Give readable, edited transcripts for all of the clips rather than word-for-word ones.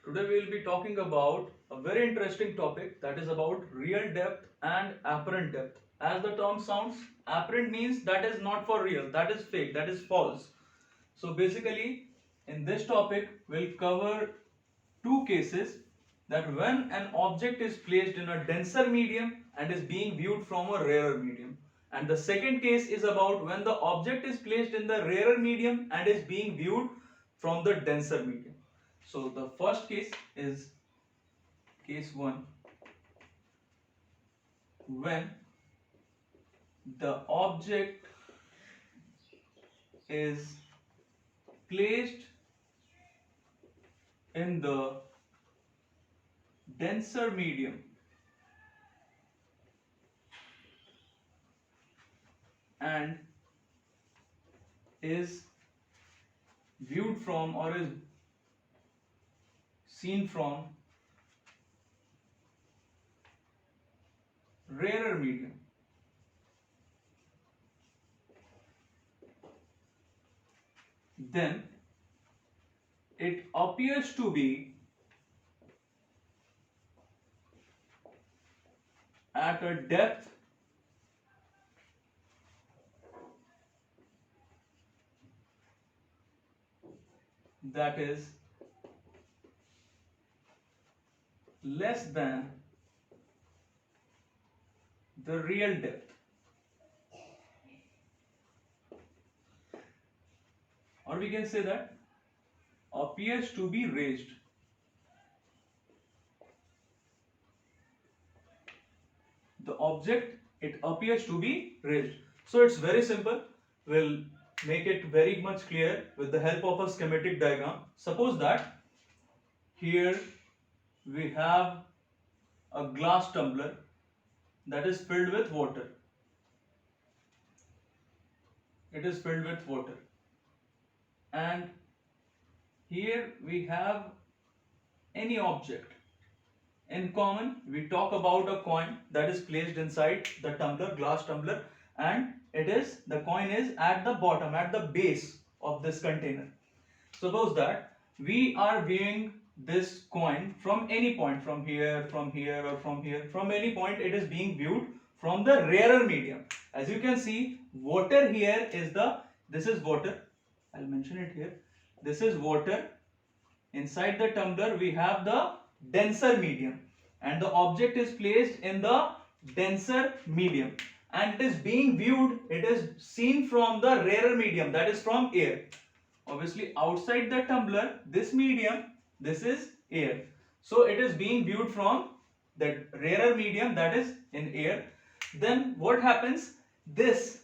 Today we will be talking about a very interesting topic, that is about real depth and apparent depth. As the term sounds, apparent means that is not for real, that is fake, that is false. So basically, in this topic, we'll cover two cases, that when an object is placed in a denser medium and is being viewed from a rarer medium. And the second case is about when the object is placed in the rarer medium and is being viewed from the denser medium. So the first case is case 1, when the object is placed in the denser medium and is viewed from or is seen from rarer medium. Then it appears to be at a depth that is less than the real depth, or we can say that appears to be raised. The object, it appears to be raised. So it's very simple. We'll make it very much clear with the help of a schematic diagram. Suppose that here we have a glass tumbler that is filled with water. It is filled with water. And here we have any object. In common, we talk about a coin that is placed inside the tumbler, glass tumbler, and the coin is at the bottom, at the base of this container. Suppose that we are viewing this coin from any point, from here, or from here, from any point. It is being viewed from the rarer medium. As you can see, water here is this is water. I'll mention it here. This is water. Inside the tumbler, we have the denser medium, and the object is placed in the denser medium, and it is being viewed, it is seen from the rarer medium, that is from air. Obviously, outside the tumbler, this medium, this is air. So it is being viewed from the rarer medium, that is in air. Then what happens? This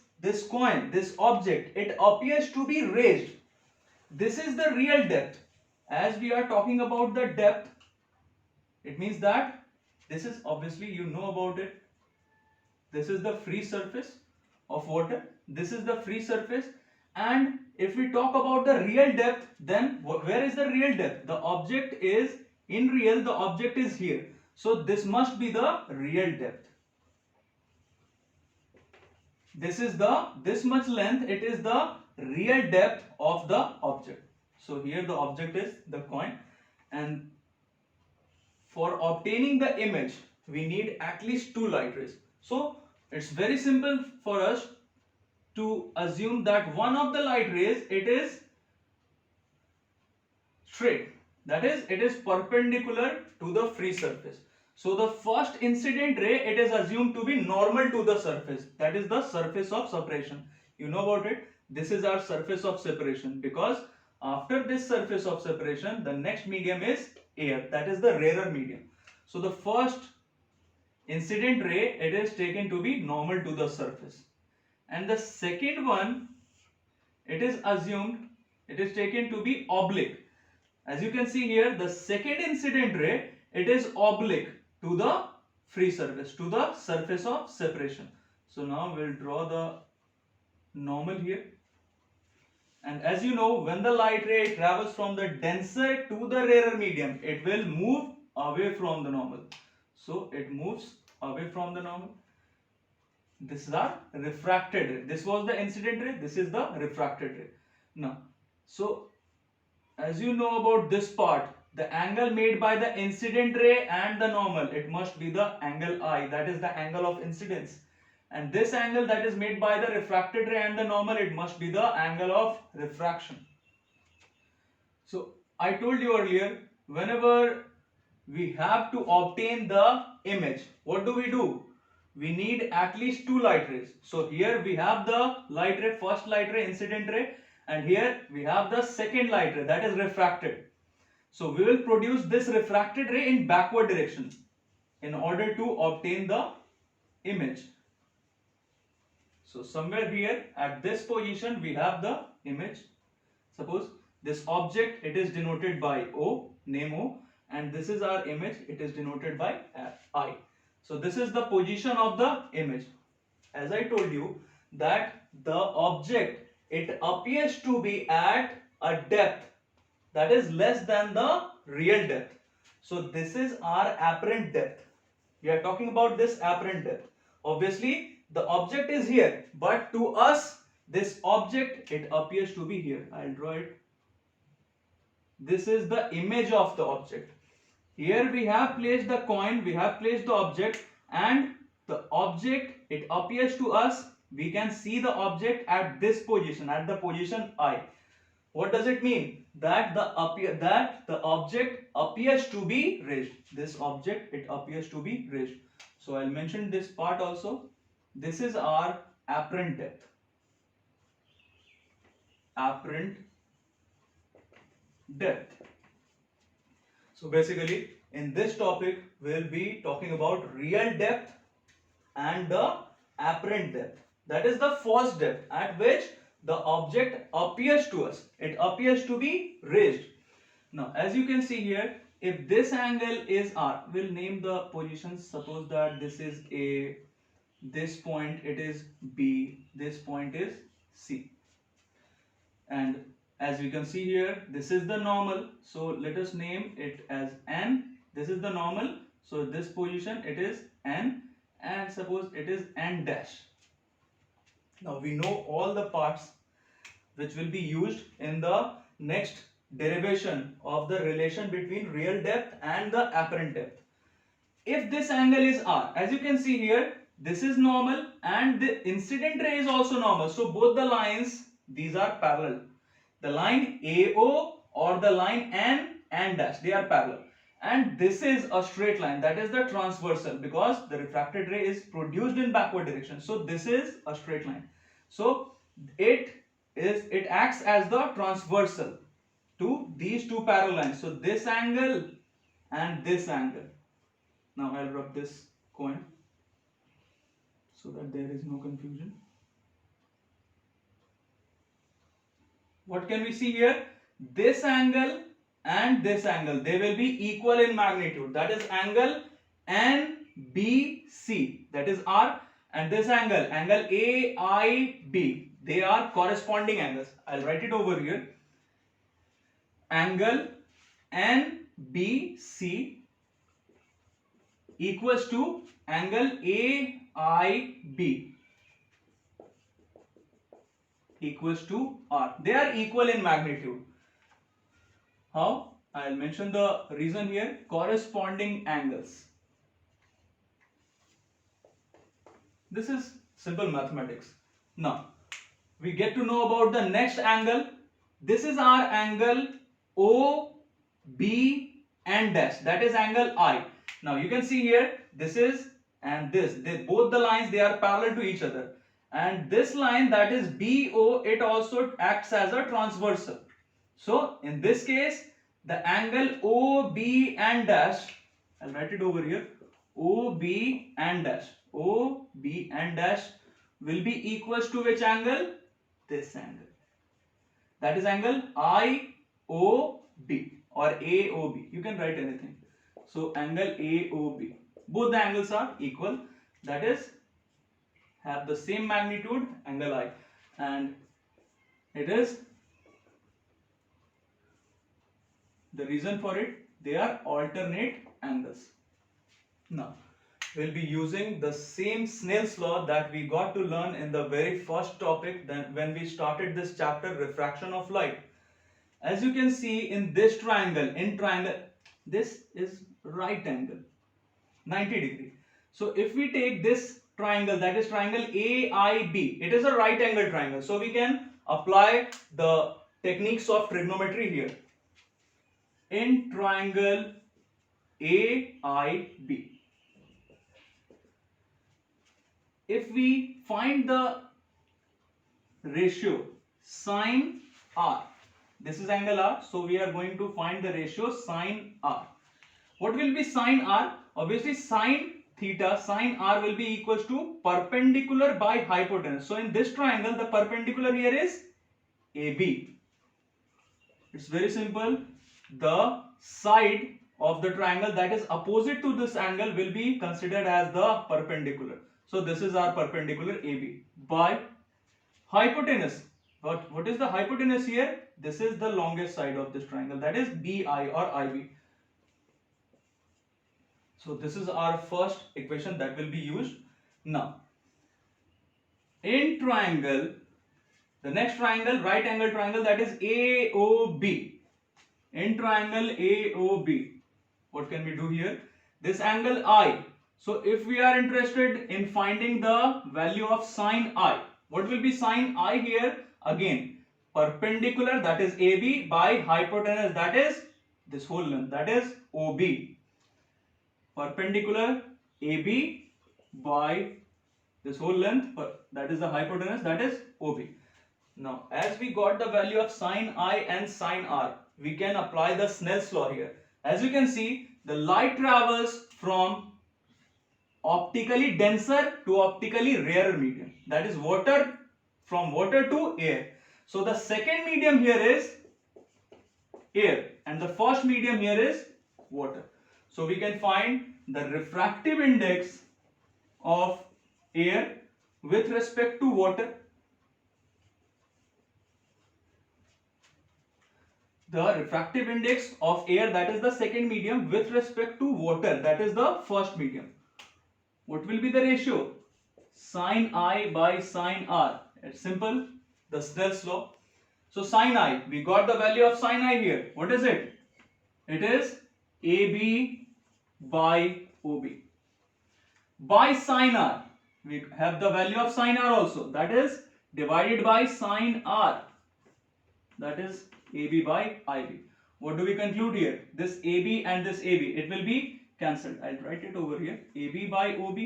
coin, this object, it appears to be raised. This is the real depth. As we are talking about the depth, it means that this is, obviously you know about it, this is the free surface of water, this is the free surface. And if we talk about the real depth, then where is the real depth? The object is in real, the object is here, so this must be the real depth. This is this much length, it is the real depth of the object. So here the object is the coin, and for obtaining the image we need at least 2 light rays. So it's very simple for us to assume that one of the light rays, it is straight, that is, it is perpendicular to the free surface. So the first incident ray, it is assumed to be normal to the surface, that is the surface of separation. You know about it, this is our surface of separation, because after this surface of separation, the next medium is air, that is the rarer medium. So the first incident ray, it is taken to be normal to the surface, and the second one, it is assumed, it is taken to be oblique. As you can see here, the second incident ray, it is oblique to the free surface, to the surface of separation. So now we'll draw the normal here. And as you know, when the light ray travels from the denser to the rarer medium, it will move away from the normal. So it moves away from the normal. This is our refracted ray. This was the incident ray, this is the refracted ray. Now, so as you know about this part, the angle made by the incident ray and the normal, it must be the angle I, that is the angle of incidence. And this angle that is made by the refracted ray and the normal, it must be the angle of refraction. So I told you earlier, whenever we have to obtain the image, what do? We need at least two light rays. So here we have the light ray, first light ray, incident ray, and here we have the second light ray, that is refracted. So we will produce this refracted ray in backward direction in order to obtain the image. So somewhere here at this position we have the image. Suppose this object, it is denoted by O, name O, and this is our image, it is denoted by I. So this is the position of the image. As I told you that the object, it appears to be at a depth that is less than the real depth. So this is our apparent depth. We are talking about this apparent depth. Obviously the object is here, but to us this object, it appears to be here. I'll draw it. This is the image of the object. Here we have placed the coin, we have placed the object, and the object, it appears to us, we can see the object at this position, at the position I. What does it mean? That the object appears to be raised. This object, it appears to be raised. So I'll mention this part also. This is our apparent depth. Apparent depth. So basically in this topic we'll be talking about real depth and the apparent depth. That is the first depth at which the object appears to us. It appears to be raised. Now as you can see here, if this angle is R, we'll name the positions. Suppose that this is A, this point it is B, this point is C. And as we can see here, this is the normal. So let us name it as N. This is the normal. So this position it is N, and suppose it is N dash. Now we know all the parts which will be used in the next derivation of the relation between real depth and the apparent depth. If this angle is R, as you can see here, this is normal and the incident ray is also normal. So both the lines, these are parallel. The line AO or the line N dash, they are parallel. And this is a straight line, that is the transversal, because the refracted ray is produced in backward direction. So this is a straight line. So it acts as the transversal to these two parallel lines. So this angle and this angle. Now I'll rub this coin so that there is no confusion. What can we see here? This angle and this angle, they will be equal in magnitude. That is angle NBC, that is R, and this angle AIB, they are corresponding angles. I'll write it over here. Angle NBC equals to angle AIB equals to R. They are equal in magnitude. How? I'll mention the reason here. Corresponding angles. This is simple mathematics. Now we get to know about the next angle. This is our angle OB and dash, that is angle I. Now you can see here, this is and this, both the lines, they are parallel to each other, and this line, that is BO, it also acts as a transversal. So in this case, the angle OB and dash, I'll write it over here, OB and dash will be equals to which angle? This angle. That is angle IOB or AOB. You can write anything. So angle AOB. Both the angles are equal. That is, have the same magnitude, angle I. And it is, the reason for it, they are alternate angles. Now, we'll be using the same Snell's law that we got to learn in the very first topic when we started this chapter, refraction of light. As you can see in this triangle, This is right angle, 90 degree. So if we take this triangle, that is triangle AIB, it is a right angle triangle. So we can apply the techniques of trigonometry here. In triangle AIB, if we find the ratio sine R, this is angle R, so we are going to find the ratio sine R. What will be sine R? Obviously sine theta, sine R will be equals to perpendicular by hypotenuse. So in this triangle, the perpendicular here is AB. It's very simple. The side of the triangle that is opposite to this angle will be considered as the perpendicular. So this is our perpendicular AB by hypotenuse. What is the hypotenuse here? This is the longest side of this triangle, that is BI or IB. So this is our first equation that will be used. Now, in triangle, the next triangle, right angle triangle, that is AOB. In triangle AOB, what can we do here? This angle I. So if we are interested in finding the value of sine I, what will be sine I here? Again, perpendicular, that is AB, by hypotenuse, that is this whole length, that is OB. Perpendicular AB by this whole length, that is the hypotenuse, that is OB. Now, as we got the value of sine I and sine R, we can apply the Snell's law here. As you can see, the light travels from optically denser to optically rarer medium, that is water, from water to air. So the second medium here is air and the first medium here is water. So we can find the refractive index of air with respect to water. The refractive index of air, that is the second medium, with respect to water, that is the first medium. What will be the ratio? Sine I by sine R. It's simple, the Snell's law. So sine I, we got the value of sine I here. What is it? It is AB by OB. By sine R, we have the value of sine R also. That is divided by sine R. That is AB by IB. What do we conclude here? This AB and this AB, it will be cancelled. I'll write it over here. AB by OB,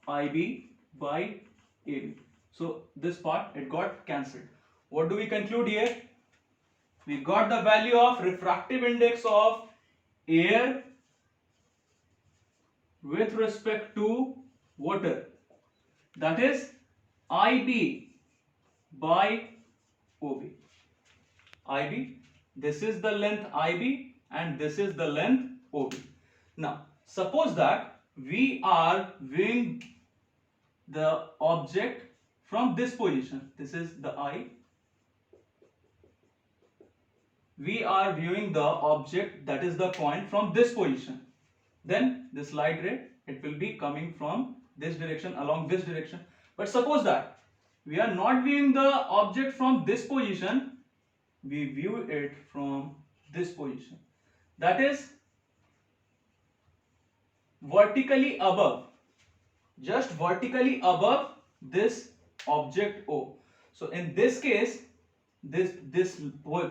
IB by AB. So this part, it got cancelled. What do we conclude here? We got the value of refractive index of air with respect to water. That is IB by OB. IB, this is the length IB and this is the length OB. Now, suppose that we are viewing the object from this position. This is the I. We are viewing the object, that is the point, from this position. Then this light ray, it will be coming from this direction, along this direction. But suppose that we are not viewing the object from this position, we view it from this position. That is vertically above, just vertically above this object O. So in this case, this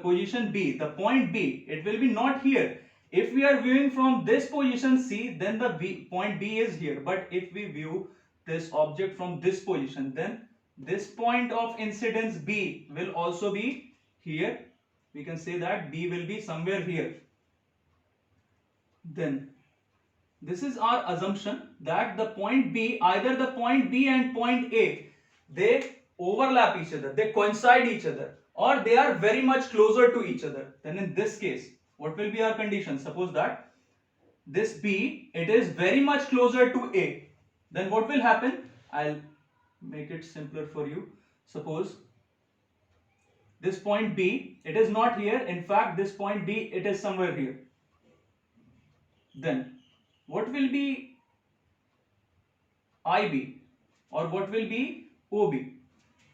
position B, the point B, it will be not here. If we are viewing from this position C, then the point B is here. But if we view this object from this position, then this point of incidence B will also be here. We can say that B will be somewhere here. Then this is our assumption that the point B, either the point B and point A, they overlap each other, they coincide each other, or they are very much closer to each other. Then in this case, what will be our condition? Suppose that this B, it is very much closer to A. Then what will happen? I'll make it simpler for you. Suppose this point B, it is not here. In fact, this point B, it is somewhere here. Then what will be IB or what will be OB?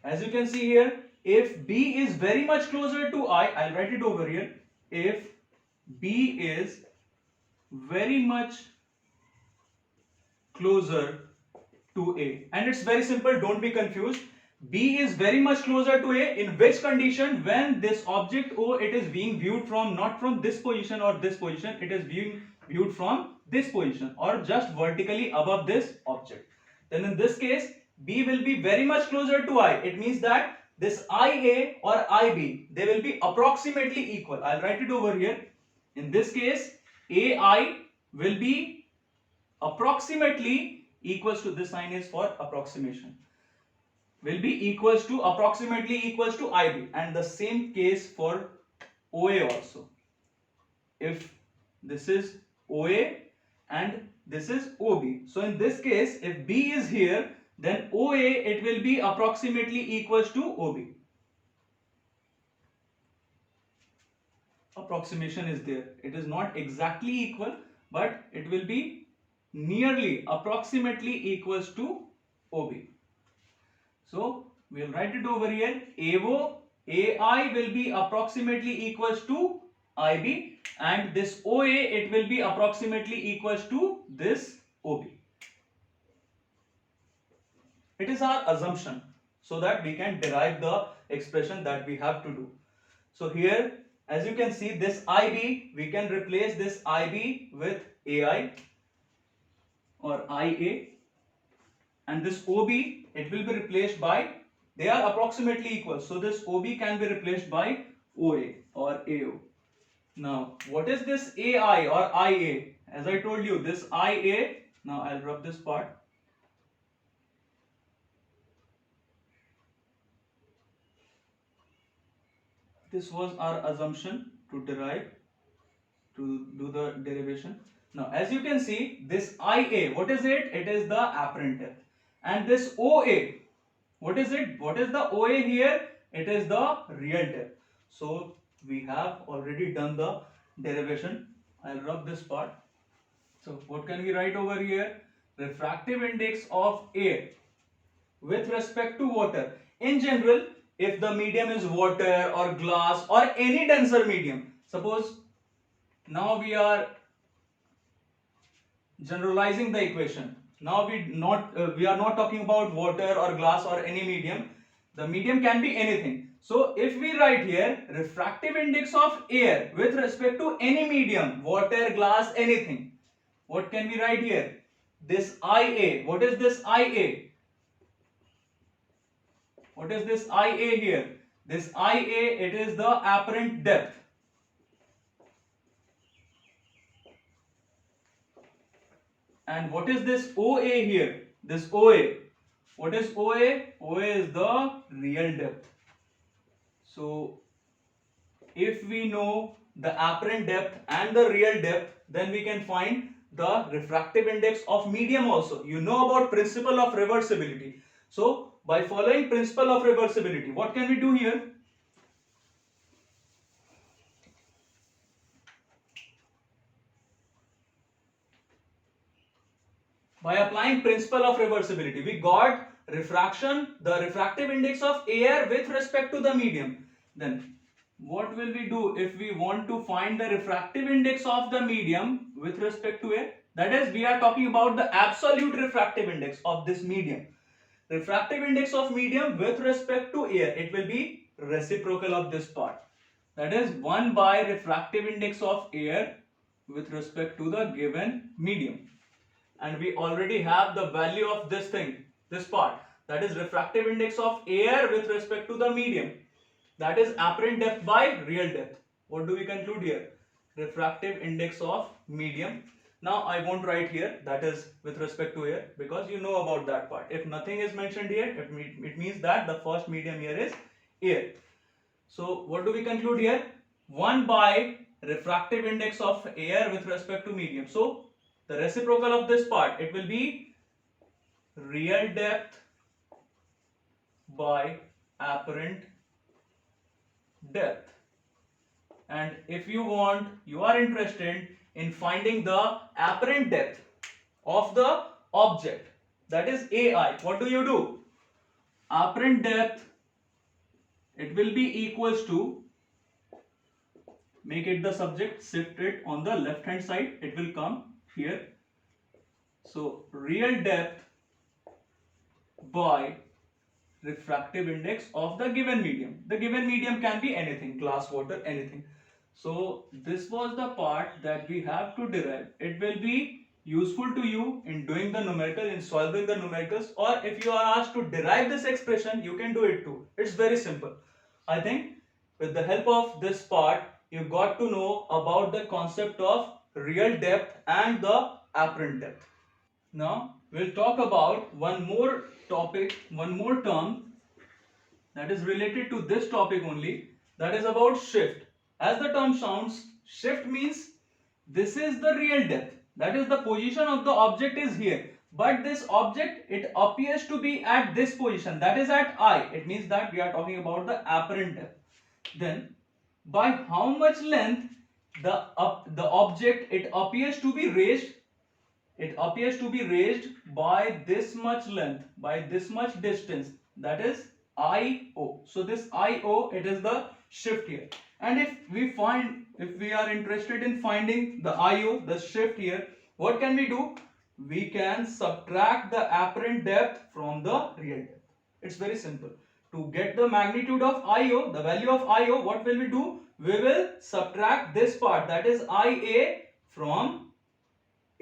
As you can see here, if B is very much closer to I, I'll write it over here. If B is very much closer to A. And it's very simple, don't be confused. B is very much closer to A in which condition? When this object O, it is being viewed from, not from this position or this position, it is being viewed from this position or just vertically above this object. Then in this case, B will be very much closer to I. It means that this IA or IB, they will be approximately equal. I'll write it over here. In this case, AI will be approximately equals to, this sign is for approximation, will be equals to, approximately equals to IB, and the same case for OA also. If this is OA and this is OB, so in this case if B is here, then OA, it will be approximately equals to OB. Approximation is there, it is not exactly equal, but it will be nearly, approximately equals to OB. So we'll write it over here. AO, AI will be approximately equals to IB, and this OA, it will be approximately equals to this OB. It is our assumption so that we can derive the expression that we have to do. So here, as you can see, this IB, we can replace this IB with AI or IA, and this OB, it will be replaced by, they are approximately equal, so this OB can be replaced by OA or AO. Now what is this AI or IA? As I told you, this IA, now I'll rub this part. This was our assumption to derive, to do the derivation. Now as you can see, this IA, what is it? It is the apparent depth. And this OA, what is it? What is the OA here? It is the real depth. So we have already done the derivation. I'll rub this part. So what can we write over here? Refractive index of air with respect to water. In general, if the medium is water or glass or any denser medium, suppose now we are generalizing the equation. Now we are not talking about water or glass or any medium. The medium can be anything. So if we write here refractive index of air with respect to any medium, water, glass, anything, what can we write here? This IA. What is this IA? What is this IA here? This IA, it is the apparent depth. And what is this OA here? This OA. What is OA? OA is the real depth. So if we know the apparent depth and the real depth, then we can find the refractive index of medium also. You know about principle of reversibility. So by following principle of reversibility, what can we do here? By applying principle of reversibility, we got refraction, the refractive index of air with respect to the medium. Then what will we do if we want to find the refractive index of the medium with respect to air? That is, we are talking about the absolute refractive index of this medium. Refractive index of medium with respect to air, it will be reciprocal of this part. That is 1 by refractive index of air with respect to the given medium. And we already have the value of this thing, this part, that is refractive index of air with respect to the medium, that is apparent depth by real depth. What do we conclude here? Refractive index of medium. Now I won't write here that is with respect to air, because you know about that part. If nothing is mentioned here, it means that the first medium here is air. So what do we conclude here? 1 by refractive index of air with respect to medium. So the reciprocal of this part, it will be real depth by apparent depth. And if you are interested in finding the apparent depth of the object, that is AI, what do? Apparent depth, it will be equals to, make it the subject, shift it on the left hand side, it will come here. So real depth by refractive index of the given medium. The given medium can be anything, glass, water, anything. So this was the part that we have to derive. It will be useful to you in doing the numerical, in solving the numericals, or if you are asked to derive this expression, you can do it too. It's very simple. I think with the help of this part, you got to know about the concept of real depth and the apparent depth. Now we'll talk about one more topic, one more term that is related to this topic only, that is about shift. As the term sounds, shift means this is the real depth, that is the position of the object is here, but this object, it appears to be at this position, that is at I. It means that we are talking about the apparent depth. Then by how much length the object, it appears to be raised, it appears to be raised by this much length, by this much distance, that is IO. So this IO, it is the shift here. And if we are interested in finding the IO, the shift here, what can we do? We can subtract the apparent depth from the real depth. It's very simple. To get the magnitude of IO, the value of IO, what will we do? We will subtract this part, that is IA, from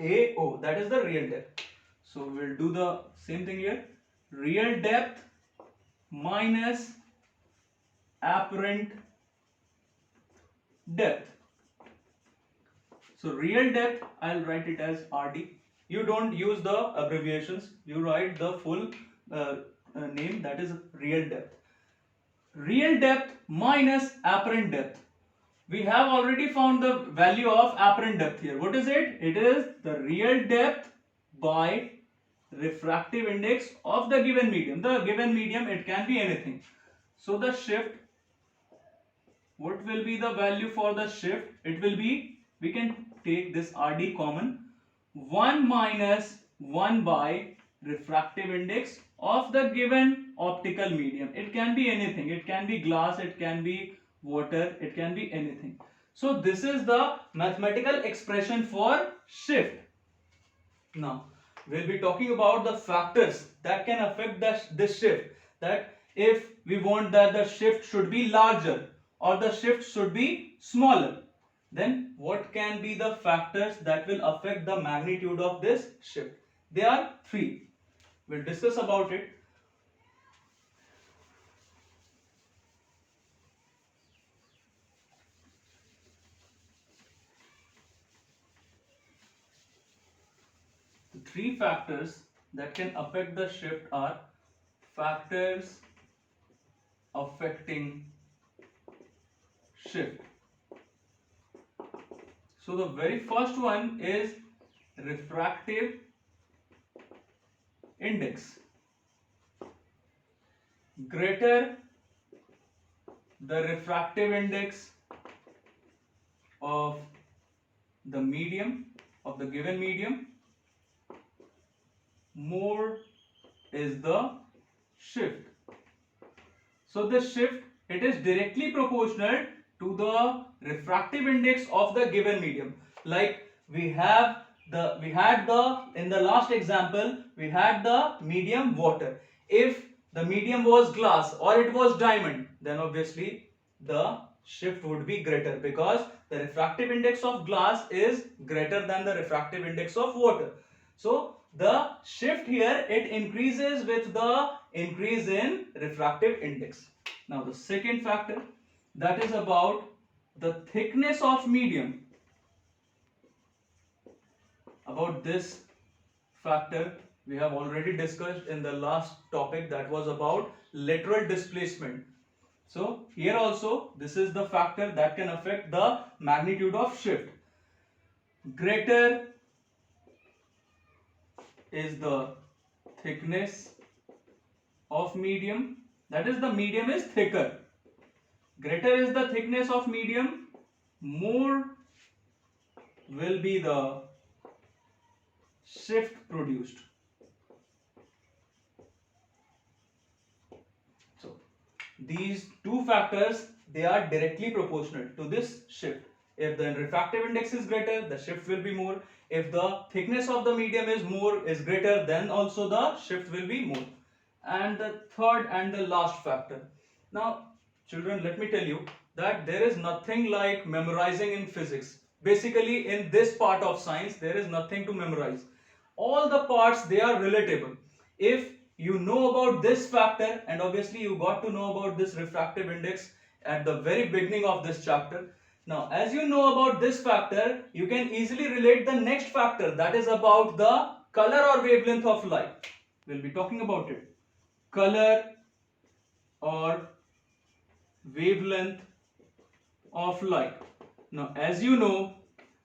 AO, that is the real depth. So we'll do the same thing here. Real depth minus apparent depth. So real depth, I'll write it as RD. You don't use the abbreviations, you write the full name, that is real depth. Real depth minus apparent depth. We have already found the value of apparent depth here. What is it? It is the real depth by refractive index of the given medium. The given medium, it can be anything. So the shift, what will be the value for the shift? It will be, we can take this RD common, 1 minus 1 by refractive index of the given optical medium. It can be anything. It can be glass, it can be water, it can be anything. So this is the mathematical expression for shift. Now we'll be talking about the factors that can affect this shift, that if we want that the shift should be larger or the shift should be smaller, then what can be the factors that will affect the magnitude of this shift? There are three. We'll discuss about it. The three factors that can affect the shift are factors affecting shift. So the very first one is refractive index. Greater the refractive index of the medium, of the given medium, more is the shift. So the shift, it is directly proportional to the refractive index of the given medium. Like we had in the last example, we had the medium water. If the medium was glass or it was diamond, then obviously the shift would be greater, because the refractive index of glass is greater than the refractive index of water. So the shift here, it increases with the increase in refractive index. Now the second factor, that is about the thickness of medium. About this factor we have already discussed in the last topic, that was about lateral displacement. So here also this is the factor that can affect the magnitude of shift. Greater is the thickness of medium, that is the medium is thicker. Greater is the thickness of medium, more will be the shift produced. So these two factors, they are directly proportional to this shift. If the refractive index is greater, the shift will be more. If the thickness of the medium is greater, then also the shift will be more. And the third and the last factor. Now children, let me tell you that there is nothing like memorizing in physics. Basically in this part of science there is nothing to memorize. All the parts, they are relatable. If you know about this factor, and obviously you got to know about this refractive index at the very beginning of this chapter. Now as you know about this factor, you can easily relate the next factor, that is about the color or wavelength of light. We'll be talking about it. Color or wavelength of light. Now as you know,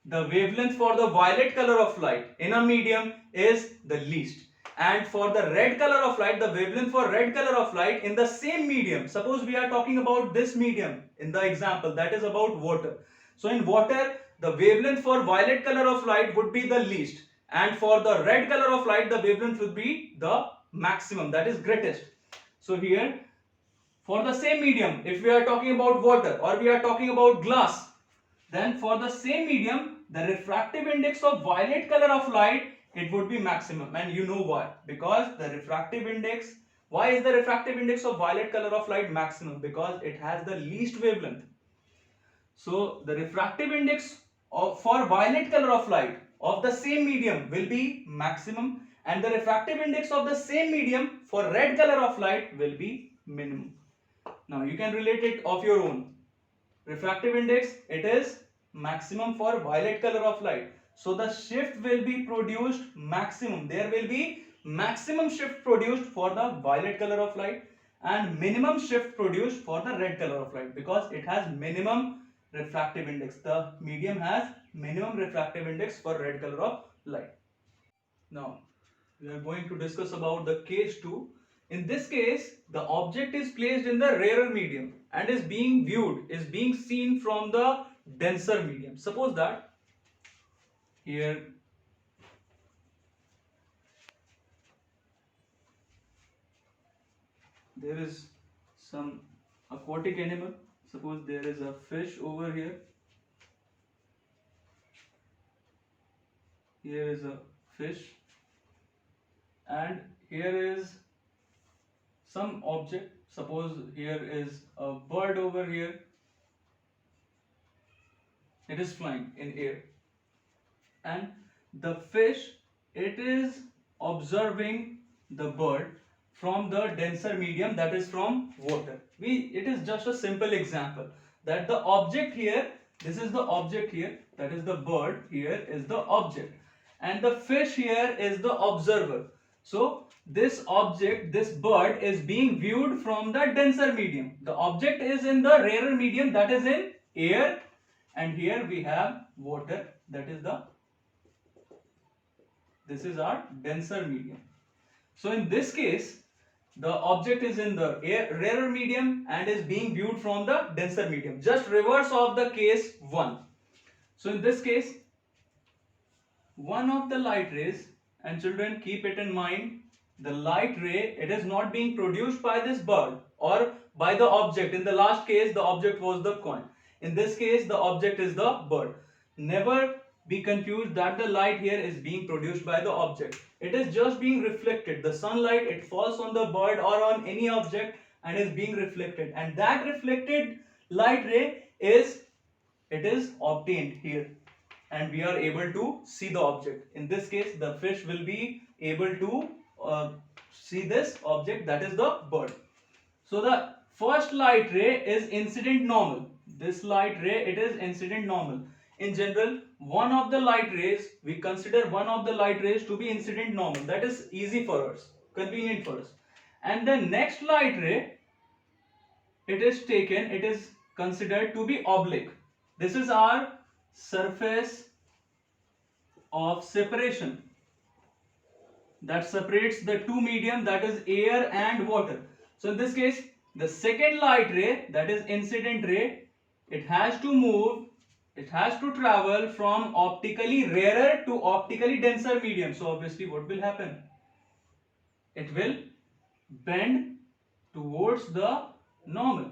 the wavelength for the violet color of light in a medium is the least, and for the red color of light, the wavelength for red color of light in the same medium, suppose we are talking about this medium in the example, that is about water. So in water, the wavelength for violet color of light would be the least, and for the red color of light, the wavelength would be the maximum, that is greatest. So here, for the same medium, if we are talking about water or we are talking about glass, then for the same medium, the refractive index of violet color of light, it would be maximum. And you know why? Because the refractive index, why is the refractive index of violet color of light maximum? Because it has the least wavelength. So the refractive index for violet color of light of the same medium will be maximum, and the refractive index of the same medium for red color of light will be minimum. Now you can relate it of your own. Refractive index, it is maximum for violet color of light. So the shift will be produced maximum. There will be maximum shift produced for the violet color of light and minimum shift produced for the red color of light, because it has minimum refractive index. The medium has minimum refractive index for red color of light. Now we are going to discuss about the case 2. In this case, the object is placed in the rarer medium and is being seen from the denser medium. Suppose that here there is some aquatic animal. Suppose there is a fish over here. Here is a fish, and here is some object. Suppose here is a bird over here. It is flying in air, and the fish, it is observing the bird from the denser medium, that is from water. It is just a simple example that the object here, this is the object here, that is the bird, here is the object, and the fish here is the observer. So this object, this bird, is being viewed from the denser medium. The object is in the rarer medium, that is in air, and here we have water, that is this is our denser medium. So in this case, the object is in the rarer medium and is being viewed from the denser medium. Just reverse of the case 1. So in this case, one of the light rays, and children keep it in mind, the light ray, it is not being produced by this bird or by the object. In the last case, the object was the coin. In this case, the object is the bird. Never be confused that the light here is being produced by the object. It is just being reflected. The sunlight, it falls on the bird or on any object and is being reflected, and that reflected light ray is obtained here, and we are able to see the object. In this case, the fish will be able to see this object, that is the bird. So the first light ray is incident normal. This light ray, it is incident normal. In general, one of the light rays, we consider one of the light rays to be incident normal. That is easy for us, convenient for us. And the next light ray, it is considered to be oblique. This is our surface of separation that separates the two medium, that is air and water. So in this case, the second light ray, that is incident ray, it has to move, it has to travel from optically rarer to optically denser medium. So obviously what will happen? It will bend towards the normal.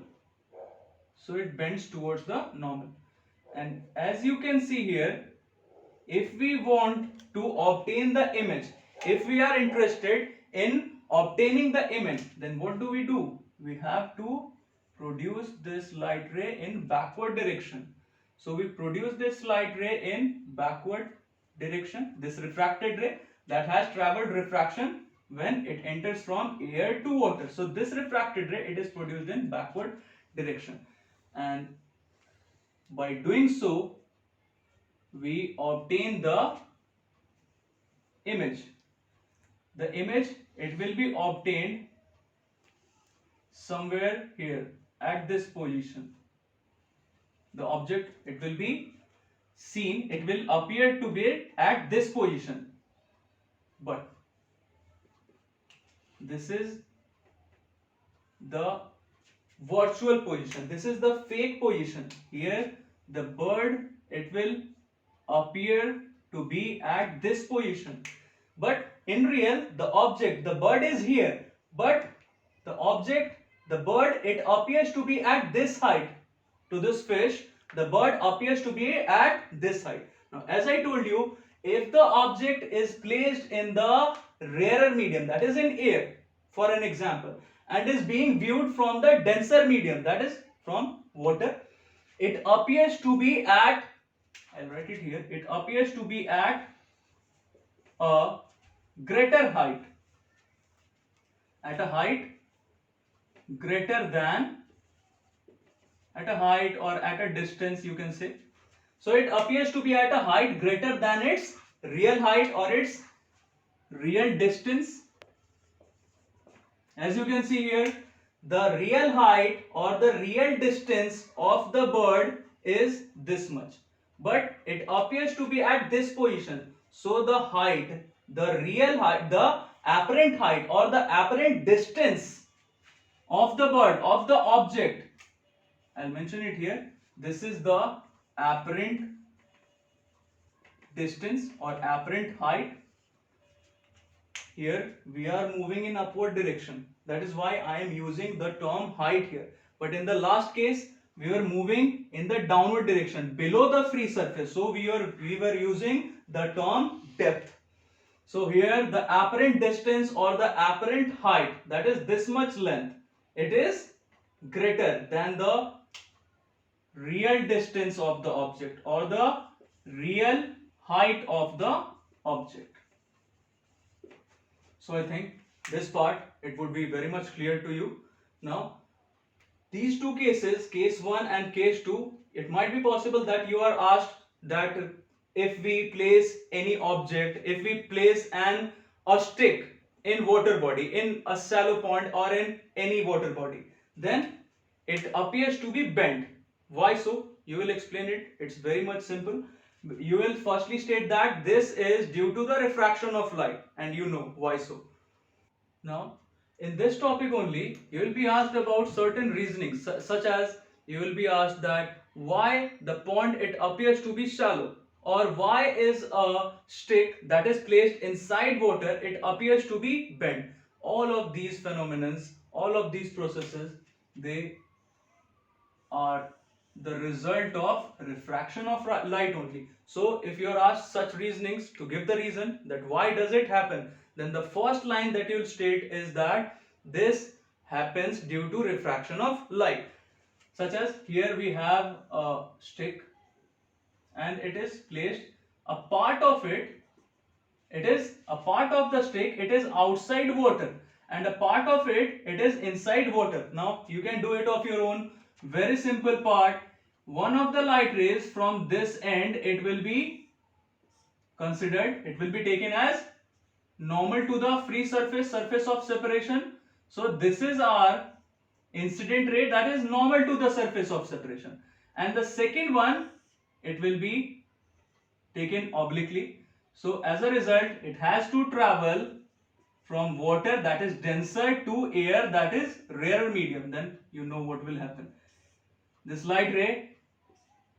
So it bends towards the normal. And as you can see here, if we want to obtain the image, if we are interested in obtaining the image, then what do? We have to produce this light ray in backward direction. So we produce this light ray in backward direction, this refracted ray that has traveled refraction when it enters from air to water. So this refracted ray, it is produced in backward direction, and by doing so we obtain the image. The image, it will be obtained somewhere here at this position. The object, it will be seen, it will appear to be at this position, but this is the virtual position, this is the fake position. Here the bird, it will appear to be at this position, but in real the object, the bird is here, but the object, the bird, it appears to be at this height. To this fish, the bird appears to be at this height. Now as I told you, if the object is placed in the rarer medium, that is in air for an example, and is being viewed from the denser medium, that is from water, it appears to be at, I'll write it here, it appears to be at a greater height, at a height greater than, at a height or at a distance you can say. So it appears to be at a height greater than its real height or its real distance. As you can see here, the real height or the real distance of the bird is this much, but it appears to be at this position. So the height, the real height, the apparent height or the apparent distance of the bird, of the object, I'll mention it here, this is the apparent distance or apparent height. Here we are moving in upward direction, that is why I am using the term height here, but in the last case we were moving in the downward direction below the free surface, so we were using the term depth. So here the apparent distance or the apparent height, that is this much length, it is greater than the real distance of the object or the real height of the object. So I think this part, it would be very much clear to you. Now these two cases, case 1 and case 2, it might be possible that you are asked that if we place any object, if we place a stick in water body, in a shallow pond or in any water body, then it appears to be bent. Why so? You will explain it. It's very much simple. You will firstly state that this is due to the refraction of light, and you know why so. Now in this topic only, you will be asked about certain reasonings, such as you will be asked that why the pond, it appears to be shallow, or why is a stick that is placed inside water, it appears to be bent. All of these phenomena, all of these processes, they are the result of refraction of light only. So if you are asked such reasonings to give the reason that why does it happen, then the first line that you will state is that this happens due to refraction of light. Such as here we have a stick and it is placed, a part of it, it is a part of the stick, it is outside water, and a part of it, it is inside water. Now you can do it of your own. Very simple part. One of the light rays from this end, it will be considered, it will be taken as normal to the free surface of separation. So this is our incident ray, that is normal to the surface of separation, and the second one, it will be taken obliquely. So as a result, it has to travel from water that is denser to air that is rarer medium. Then you know what will happen. This light ray,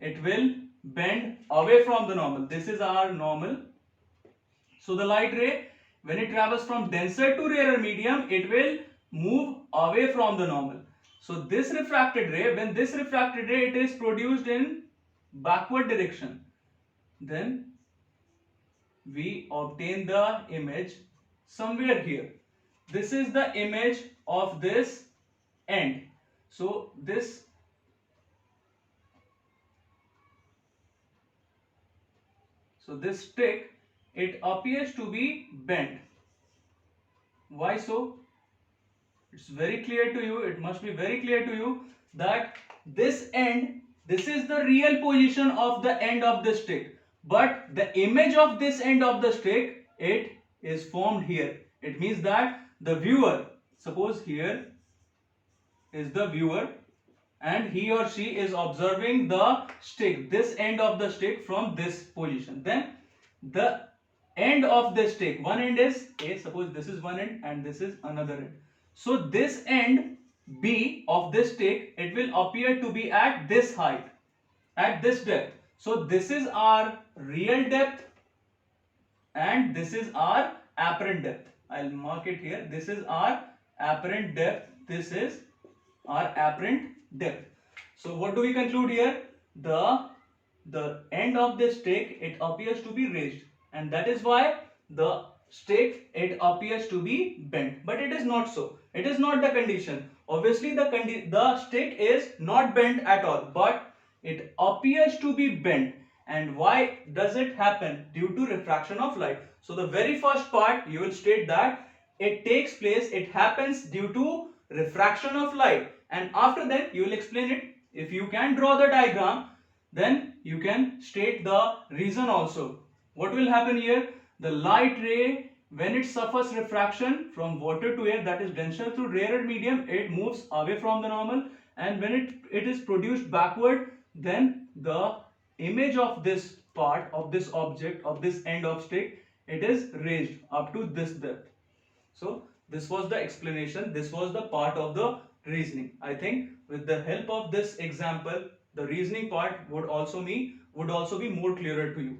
it will bend away from the normal. This is our normal. So the light ray, when it travels from denser to rarer medium, it will move away from the normal. So this refracted ray, when this refracted ray, it is produced in backward direction, then we obtain the image somewhere here. This is the image of this end. So this stick, it appears to be bent. Why so? It's very clear to you, it must be very clear to you that this end, this is the real position of the end of the stick, but the image of this end of the stick, it is formed here. It means that the viewer, suppose here is the viewer and he or she is observing the stick, this end of the stick from this position. Then the end of the stick, one end is A, suppose this is one end and this is another end. So this end B of this stick, it will appear to be at this height, at this depth. So this is our real depth and this is our apparent depth. I'll mark it here. This is our apparent depth. This is our apparent depth. So what do we conclude here? The end of the stick, it appears to be raised, and that is why the stick, it appears to be bent, but it is not so. It is not the condition. Obviously the stick is not bent at all, but it appears to be bent. And why does it happen? Due to refraction of light. So the very first part, you will state that it takes place, it happens due to refraction of light, and after that you will explain it. If you can draw the diagram, then you can state the reason also. What will happen here? The light ray, when it suffers refraction from water to air, that is denser through rarer medium, it moves away from the normal, and when it is produced backward, then the image of this part of this object, of this end of stick, it is raised up to this depth. So this was the explanation, this was the part of the reasoning. I think with the help of this example, the reasoning part would also be more clearer to you.